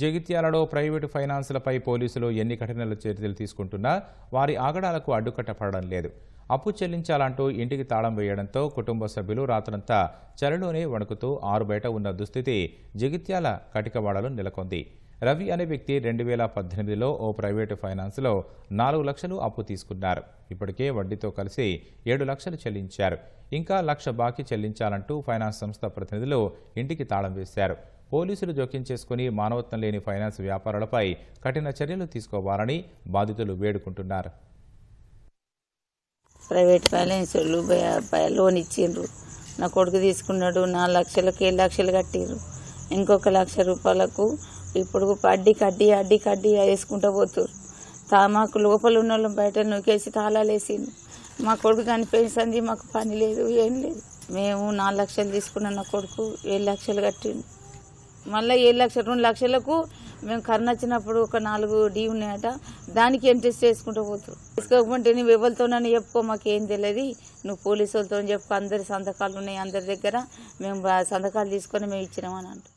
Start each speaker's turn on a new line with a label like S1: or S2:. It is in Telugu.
S1: జగిత్యాలలో ప్రైవేటు ఫైనాన్సులపై పోలీసులు ఎన్ని కఠిన చర్యలు తీసుకుంటున్నా వారి ఆగడాలకు అడ్డుకట్టపడడం లేదు. అప్పు చెల్లించాలంటూ ఇంటికి తాళం వేయడంతో కుటుంబ సభ్యులు రాత్రంతా చలిలోనే వణుకుతూ ఆరుబయట ఉన్న దుస్థితి జగిత్యాల కటికవాడలో నెలకొంది. రవి అనే వ్యక్తి 2018లో ఓ ప్రైవేటు ఫైనాన్స్లో 4 లక్షలు అప్పు తీసుకున్నారు. ఇప్పటికే వడ్డీతో కలిసి 7 లక్షలు చెల్లించారు. ఇంకా 1 లక్ష బాకీ చెల్లించాలంటూ ఫైనాన్స్ సంస్థ ప్రతినిధులు ఇంటికి తాళం వేశారు. పోలీసులు జోక్యం చేసుకుని మానవత్వం లేని ఫైనాన్స్ వ్యాపారాలపై కఠిన చర్యలు తీసుకోవాలని బాధితులు వేడుకుంటున్నారు.
S2: ప్రైవేట్ ఫైనాన్స్ లోన్ ఇచ్చిండ్రు. నా కొడుకు తీసుకున్నాడు. 4 లక్షలకు 7 లక్షలు కట్టిర్రు. ఇంకొక 1 లక్ష రూపాయలకు ఇప్పుడు అడ్డి వేసుకుంటూ పోతురు. మాకు లోపల ఉన్న వాళ్ళం బయట నూకేసి తాళాలు వేసిండు. మా కొడుకు చనిపోయింది. మాకు పని లేదు, ఏం లేదు. మేము 4 లక్షలు తీసుకున్నాం. నా కొడుకు 7 లక్షలు కట్టిండు. మళ్ళీ 7 లక్షలు 2 లక్షలకు మేము కర్ణ వచ్చినప్పుడు ఒక 4 డీ ఉన్నాయట. దానికి ఇంట్రెస్ట్ చేసుకుంటూ పోతారు. తీసుకోకపోతే నువ్వు ఎవరితోనని చెప్పుకో, మాకేం తెలియదు. నువ్వు పోలీసు వాళ్ళతో చెప్పుకో, అందరి సంతకాలు ఉన్నాయి అందరి దగ్గర. మేము సంతకాలు తీసుకొని మేము ఇచ్చినామని అంటారు.